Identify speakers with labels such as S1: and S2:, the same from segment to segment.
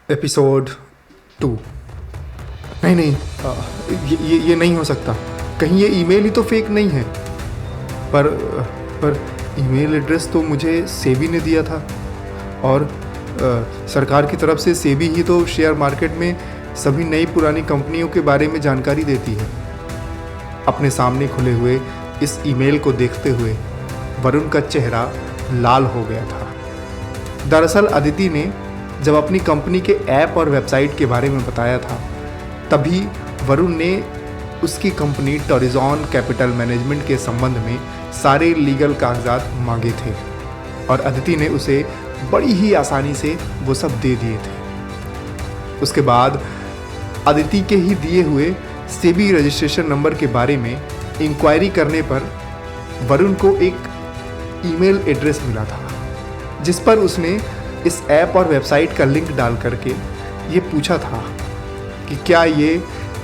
S1: Episode 2। नहीं नहीं, ये नहीं हो सकता। कहीं ये ईमेल ही तो फेक नहीं है। पर ईमेल एड्रेस तो मुझे सेबी ने दिया था और सरकार की तरफ से सेबी ही तो शेयर मार्केट में सभी नई पुरानी कंपनियों के बारे में जानकारी देती है। अपने सामने खुले हुए इस ईमेल को देखते हुए वरुण का चेहरा लाल हो गया था। दरअसल अदिति ने जब अपनी कंपनी के ऐप और वेबसाइट के बारे में बताया था, तभी वरुण ने उसकी कंपनी टॉरिजॉन कैपिटल मैनेजमेंट के संबंध में सारे लीगल कागजात मांगे थे और अदिति ने उसे बड़ी ही आसानी से वो सब दे दिए थे। उसके बाद अदिति के ही दिए हुए सेबी रजिस्ट्रेशन नंबर के बारे में इंक्वायरी करने पर वरुण को एक ईमेल एड्रेस मिला था, जिस पर उसने इस ऐप और वेबसाइट का लिंक डाल करके ये पूछा था कि क्या ये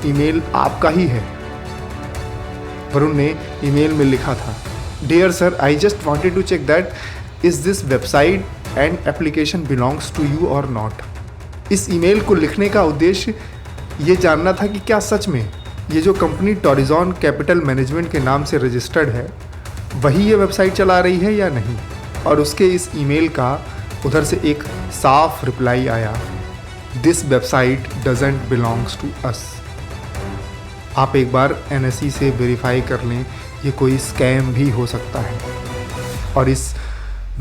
S1: ईमेल आपका ही है। वरुण ने ईमेल में लिखा था, dear sir, I just wanted to check that is this website and application belongs to you or not. इस ईमेल को लिखने का उद्देश्य ये जानना था कि क्या सच में ये जो कंपनी टॉरिजॉन कैपिटल मैनेजमेंट के नाम से रजिस्टर्ड है वही ये वेबसाइट चला रही है या नहीं। और उसके इस ईमेल का उधर से एक साफ रिप्लाई आया, this website doesn't belongs to us. आप एक बार NSE से वेरीफाई कर लें, ये कोई स्कैम भी हो सकता है। और इस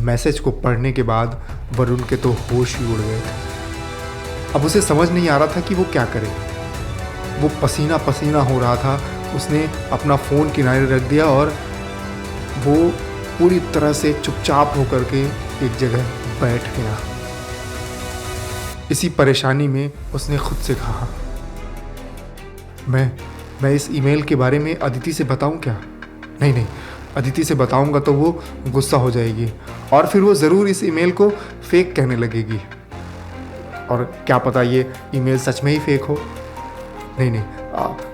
S1: मैसेज को पढ़ने के बाद वरुण के तो होश ही उड़ गए थे। अब उसे समझ नहीं आ रहा था कि वो क्या करे। वो पसीना पसीना हो रहा था। उसने अपना फ़ोन किनारे रख दिया और वो पूरी तरह से चुपचाप होकर के एक जगह बैठ गया। इसी परेशानी में उसने खुद से कहा, मैं इस ईमेल के बारे में अदिति से बताऊं क्या? नहीं, अदिति से बताऊंगा तो वो गुस्सा हो जाएगी और फिर वो ज़रूर इस ईमेल को फेक कहने लगेगी। और क्या पता ये ईमेल सच में ही फेक हो। नहीं,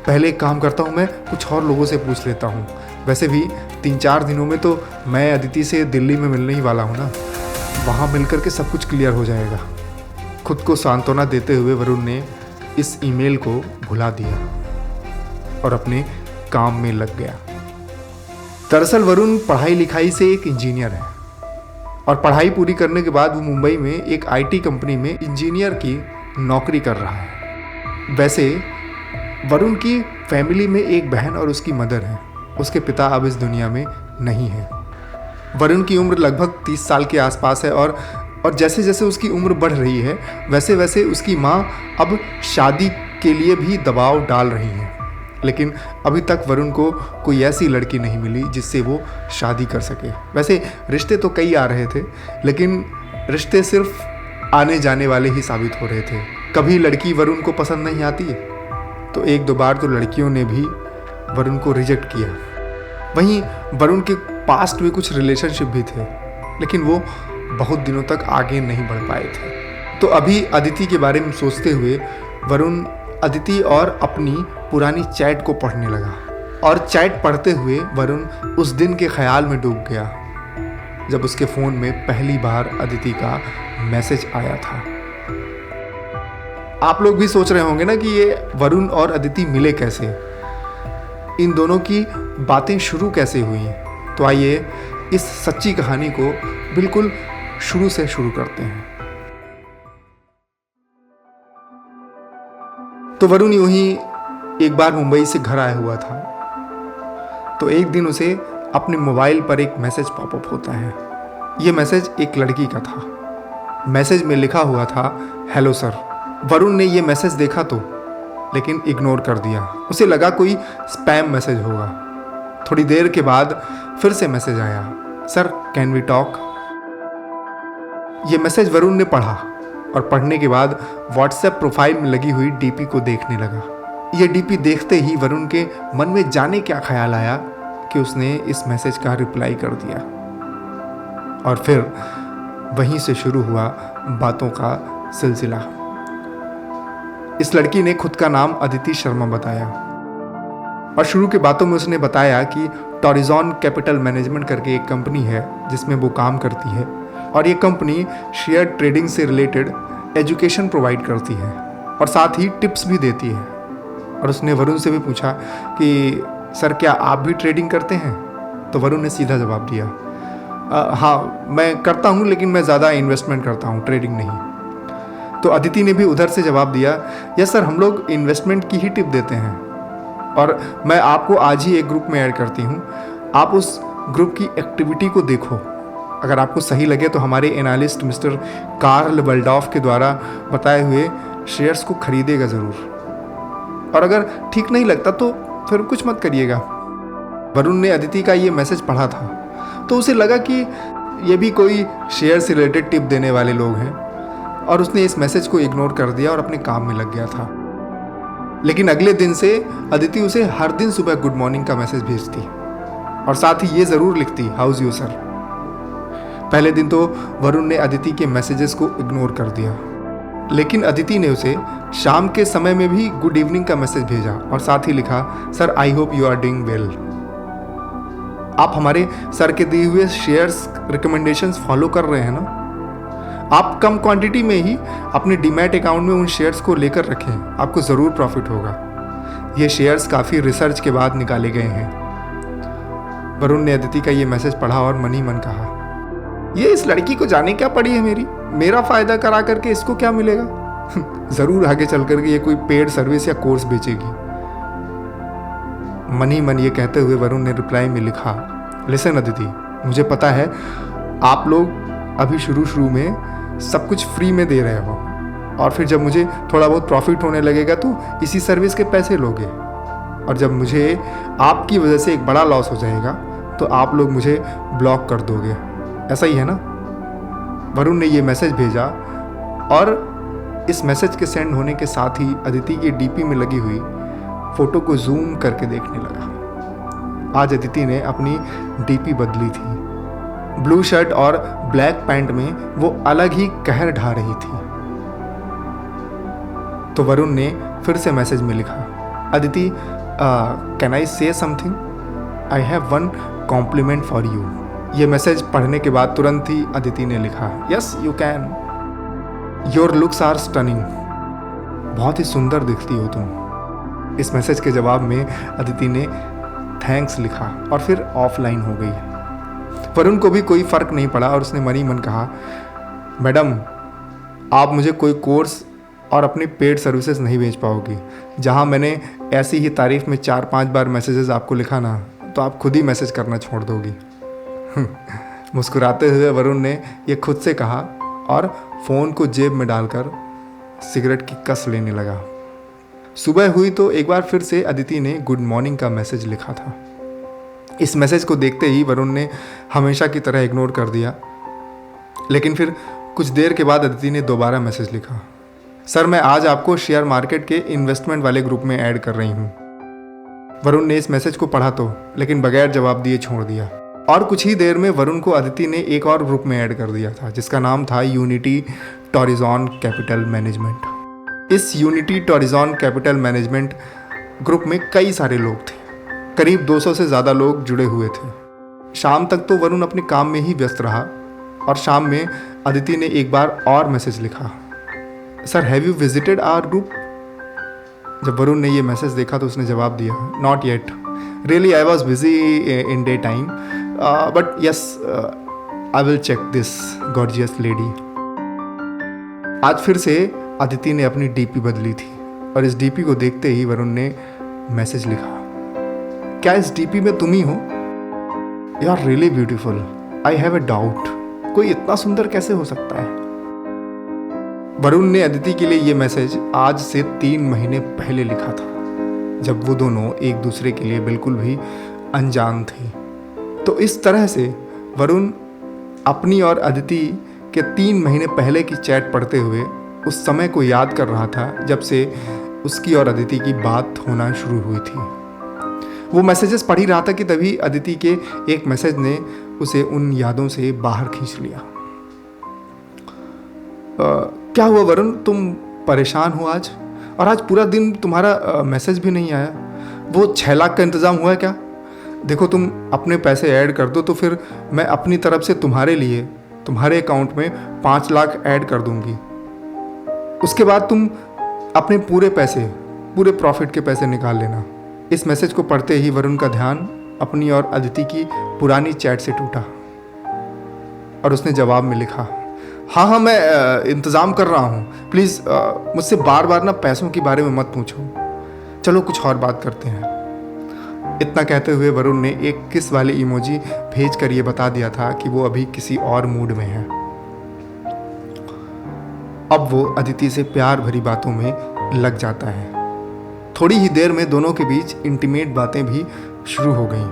S1: पहले एक काम करता हूँ, मैं कुछ और लोगों से पूछ लेता हूँ। वैसे भी 3-4 दिनों में तो मैं अदिति से दिल्ली में मिलने ही वाला हूँ ना, वहाँ मिलकर के सब कुछ क्लियर हो जाएगा। खुद को सांत्वना देते हुए वरुण ने इस ईमेल को भुला दिया और अपने काम में लग गया। दरअसल वरुण पढ़ाई लिखाई से एक इंजीनियर है और पढ़ाई पूरी करने के बाद वो मुंबई में एक IT कंपनी में इंजीनियर की नौकरी कर रहा है। वैसे वरुण की फैमिली में एक बहन और उसकी मदर है। उसके पिता अब इस दुनिया में नहीं है। वरुण की उम्र लगभग 30 साल के आसपास है और जैसे जैसे उसकी उम्र बढ़ रही है वैसे वैसे उसकी माँ अब शादी के लिए भी दबाव डाल रही है। लेकिन अभी तक वरुण को कोई ऐसी लड़की नहीं मिली जिससे वो शादी कर सके। वैसे रिश्ते तो कई आ रहे थे, लेकिन रिश्ते सिर्फ आने जाने वाले ही साबित हो रहे थे। कभी लड़की वरुण को पसंद नहीं आती तो 1-2 बार तो लड़कियों ने भी वरुण को रिजेक्ट किया। वहीं वरुण के पास्ट में कुछ रिलेशनशिप भी थे, लेकिन वो बहुत दिनों तक आगे नहीं बढ़ पाए थे। तो अभी अदिति के बारे में सोचते हुए वरुण अदिति और अपनी पुरानी चैट को पढ़ने लगा। और चैट पढ़ते हुए वरुण उस दिन के ख्याल में डूब गया जब उसके फ़ोन में पहली बार अदिति का मैसेज आया था। आप लोग भी सोच रहे होंगे ना कि ये वरुण और अदिति मिले कैसे, इन दोनों की बातें शुरू कैसे हुई। तो आइए इस सच्ची कहानी को बिल्कुल शुरू से शुरू करते हैं। तो वरुण यूं ही एक बार मुंबई से घर आया हुआ था। तो एक दिन उसे अपने मोबाइल पर एक मैसेज पॉपअप होता है। ये मैसेज एक लड़की का था। मैसेज में लिखा हुआ था, हेलो सर। वरुण ने ये मैसेज देखा तो लेकिन इग्नोर कर दिया। उसे लगा कोई स्पैम मैसेज होगा। थोड़ी देर के बाद फिर से मैसेज आया, सर कैन वी टॉक। ये मैसेज वरुण ने पढ़ा और पढ़ने के बाद व्हाट्सएप प्रोफाइल में लगी हुई DP को देखने लगा। ये DP देखते ही वरुण के मन में जाने क्या ख्याल आया कि उसने इस मैसेज का रिप्लाई कर दिया। और फिर वहीं से शुरू हुआ बातों का सिलसिला। इस लड़की ने खुद का नाम अदिति शर्मा बताया और शुरू के बातों में उसने बताया कि टॉरिजॉन कैपिटल मैनेजमेंट करके एक कंपनी है जिसमें वो काम करती है और ये कंपनी शेयर ट्रेडिंग से रिलेटेड एजुकेशन प्रोवाइड करती है और साथ ही टिप्स भी देती है। और उसने वरुण से भी पूछा कि सर क्या आप भी ट्रेडिंग करते हैं? तो वरुण ने सीधा जवाब दिया, हाँ मैं करता हूँ, लेकिन मैं ज़्यादा इन्वेस्टमेंट करता हूँ, ट्रेडिंग नहीं। तो अदिति ने भी उधर से जवाब दिया, यस सर हम लोग इन्वेस्टमेंट की ही टिप देते हैं और मैं आपको आज ही एक ग्रुप में ऐड करती हूँ, आप उस ग्रुप की एक्टिविटी को देखो। अगर आपको सही लगे तो हमारे एनालिस्ट मिस्टर कार्ल वल्डॉफ के द्वारा बताए हुए शेयर्स को खरीदेगा ज़रूर, और अगर ठीक नहीं लगता तो फिर कुछ मत करिएगा। वरुण ने अदिति का ये मैसेज पढ़ा था तो उसे लगा कि ये भी कोई शेयर से रिलेटेड टिप देने वाले लोग हैं, और उसने इस मैसेज को इग्नोर कर दिया और अपने काम में लग गया था। लेकिन अगले दिन से अदिति उसे हर दिन सुबह गुड मॉर्निंग का मैसेज भेजती और साथ ही ये ज़रूर लिखती, हाउस यू सर। पहले दिन तो वरुण ने अदिति के मैसेजेस को इग्नोर कर दिया, लेकिन अदिति ने उसे शाम के समय में भी गुड इवनिंग का मैसेज भेजा और साथ ही लिखा, sir I hope you are doing well. आप हमारे सर के दिए हुए शेयर्स रिकमेंडेशंस फॉलो कर रहे हैं ना? आप कम क्वांटिटी में ही अपने डीमैट अकाउंट में उन शेयर्स को लेकर रखें, आपको ज़रूर प्रॉफिट होगा। ये शेयर्स काफ़ी रिसर्च के बाद निकाले गए हैं। वरुण ने अदिति का ये मैसेज पढ़ा और मन ही मन कहा, ये इस लड़की को जाने क्या पड़ी है मेरा फ़ायदा करा करके इसको क्या मिलेगा? ज़रूर आगे चल करके ये कोई पेड सर्विस या कोर्स बेचेगी। मन ही मन ये कहते हुए वरुण ने रिप्लाई में लिखा, लिसन अदिति, मुझे पता है आप लोग अभी शुरू में सब कुछ फ्री में दे रहे हो, और फिर जब मुझे थोड़ा बहुत प्रॉफिट होने लगेगा तो इसी सर्विस के पैसे लोगे, और जब मुझे आपकी वजह से एक बड़ा लॉस हो जाएगा तो आप लोग मुझे ब्लॉक कर दोगे, ऐसा ही है ना? वरुण ने ये मैसेज भेजा और इस मैसेज के सेंड होने के साथ ही अदिति के डीपी में लगी हुई फोटो को जूम करके देखने लगा। आज अदिति ने अपनी डीपी बदली थी। ब्लू शर्ट और ब्लैक पैंट में वो अलग ही कहर ढा रही थी। तो वरुण ने फिर से मैसेज में लिखा, Aditi can I say something? I have one compliment for you. ये मैसेज पढ़ने के बाद तुरंत ही अदिति ने लिखा, yes you can, your looks are stunning. बहुत ही सुंदर दिखती हो तुम। इस मैसेज के जवाब में अदिति ने थैंक्स लिखा और फिर ऑफलाइन हो गई। वरुण को भी कोई फ़र्क नहीं पड़ा और उसने मन ही मन कहा, मैडम आप मुझे कोई कोर्स और अपनी पेड सर्विसेज नहीं बेच पाओगी। जहां मैंने ऐसी ही तारीफ में 4-5 बार मैसेजेस आपको लिखा ना, तो आप खुद ही मैसेज करना छोड़ दोगी। मुस्कुराते हुए वरुण ने यह खुद से कहा और फ़ोन को जेब में डालकर सिगरेट की कस लेने लगा। सुबह हुई तो एक बार फिर से अदिति ने गुड मॉर्निंग का मैसेज लिखा था। इस मैसेज को देखते ही वरुण ने हमेशा की तरह इग्नोर कर दिया, लेकिन फिर कुछ देर के बाद अदिति ने दोबारा मैसेज लिखा, सर मैं आज आपको शेयर मार्केट के इन्वेस्टमेंट वाले ग्रुप में ऐड कर रही हूँ। वरुण ने इस मैसेज को पढ़ा तो, लेकिन बगैर जवाब दिए छोड़ दिया, और कुछ ही देर में वरुण को अदिति ने एक और ग्रुप में ऐड कर दिया था, जिसका नाम था यूनिटी टॉरिजॉन कैपिटल मैनेजमेंट। इस यूनिटी टॉरिजॉन कैपिटल मैनेजमेंट ग्रुप में कई सारे लोग थे, करीब 200 से ज़्यादा लोग जुड़े हुए थे। शाम तक तो वरुण अपने काम में ही व्यस्त रहा, और शाम में अदिति ने एक बार और मैसेज लिखा, sir have you visited our group? जब वरुण ने ये मैसेज देखा तो उसने जवाब दिया, not yet, really I was busy in day time, but yes I will check this gorgeous lady. आज फिर से अदिति ने अपनी डीपी बदली थी, और इस डीपी को देखते ही वरुण ने मैसेज लिखा, क्या इस डीपी में तुम ही हो? You are really beautiful, I have a doubt, कोई इतना सुंदर कैसे हो सकता है? वरुण ने अदिति के लिए ये मैसेज आज से 3 महीने पहले लिखा था, जब वो दोनों एक दूसरे के लिए बिल्कुल भी अनजान थे। तो इस तरह से वरुण अपनी और अदिति के 3 महीने पहले की चैट पढ़ते हुए उस समय को याद कर रहा था जब से उसकी और अदिति की बात होना शुरू हुई थी। वो मैसेजेस पढ़ ही रहा था कि तभी अदिति के एक मैसेज ने उसे उन यादों से बाहर खींच लिया। क्या हुआ वरुण, तुम परेशान हो आज? और आज पूरा दिन तुम्हारा मैसेज भी नहीं आया। वो 6 लाख का इंतज़ाम हुआ है क्या? देखो तुम अपने पैसे ऐड कर दो तो फिर मैं अपनी तरफ से तुम्हारे लिए तुम्हारे अकाउंट में 5 लाख ऐड कर दूंगी। उसके बाद तुम अपने पूरे प्रॉफिट के पैसे निकाल लेना। इस मैसेज को पढ़ते ही वरुण का ध्यान अपनी और अदिति की पुरानी चैट से टूटा और उसने जवाब में लिखा, हाँ मैं इंतज़ाम कर रहा हूँ, प्लीज़ मुझसे बार बार ना पैसों के बारे में मत पूछो, चलो कुछ और बात करते हैं। इतना कहते हुए वरुण ने एक किस वाली इमोजी भेज कर ये बता दिया था कि वो अभी किसी और मूड में है। अब वो अदिति से प्यार भरी बातों में लग जाता है। थोड़ी ही देर में दोनों के बीच इंटीमेट बातें भी शुरू हो गईं।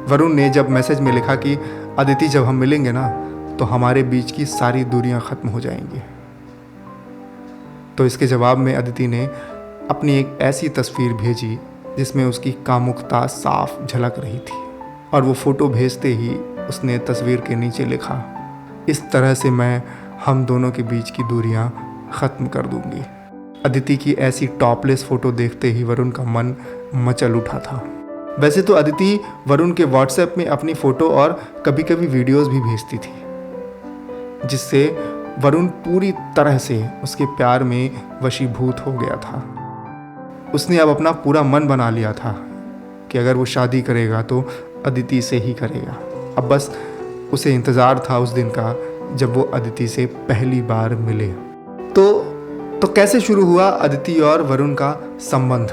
S1: वरुण ने जब मैसेज में लिखा कि अदिति जब हम मिलेंगे ना तो हमारे बीच की सारी दूरियां ख़त्म हो जाएंगी, तो इसके जवाब में अदिति ने अपनी एक ऐसी तस्वीर भेजी जिसमें उसकी कामुकता साफ झलक रही थी। और वो फ़ोटो भेजते ही उसने तस्वीर के नीचे लिखा, इस तरह से मैं हम दोनों के बीच की दूरियां ख़त्म कर दूंगी। अदिति की ऐसी टॉपलेस फ़ोटो देखते ही वरुण का मन मचल उठा था। वैसे तो अदिति वरुण के व्हाट्सएप में अपनी फ़ोटो और कभी कभी वीडियोस भी भेजती थी, जिससे वरुण पूरी तरह से उसके प्यार में वशीभूत हो गया था। उसने अब अपना पूरा मन बना लिया था कि अगर वो शादी करेगा तो अदिति से ही करेगा। अब बस उसे इंतज़ार था उस दिन का जब वो अदिति से पहली बार मिले। तो कैसे शुरू हुआ अदिति और वरुण का संबंध,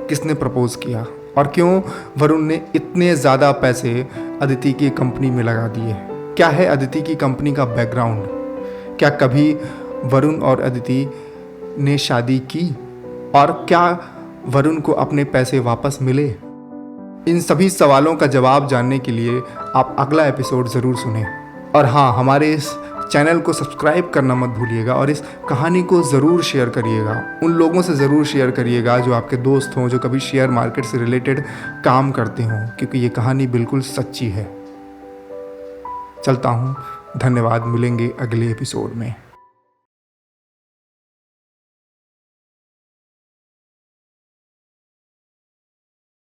S1: किसने प्रपोज किया और क्यों वरुण ने इतने ज़्यादा पैसे अदिति की कंपनी में लगा दिए? क्या है अदिति की कंपनी का बैकग्राउंड? क्या कभी वरुण और अदिति ने शादी की? और क्या वरुण को अपने पैसे वापस मिले? इन सभी सवालों का जवाब जानने के लिए आप अगला एपिसोड ज़रूर सुनें। और हाँ, हमारे इस चैनल को सब्सक्राइब करना मत भूलिएगा और इस कहानी को ज़रूर शेयर करिएगा। उन लोगों से ज़रूर शेयर करिएगा जो आपके दोस्त हों, जो कभी शेयर मार्केट से रिलेटेड काम करते हों, क्योंकि ये कहानी बिल्कुल सच्ची है। चलता हूँ, धन्यवाद, मिलेंगे अगले एपिसोड में।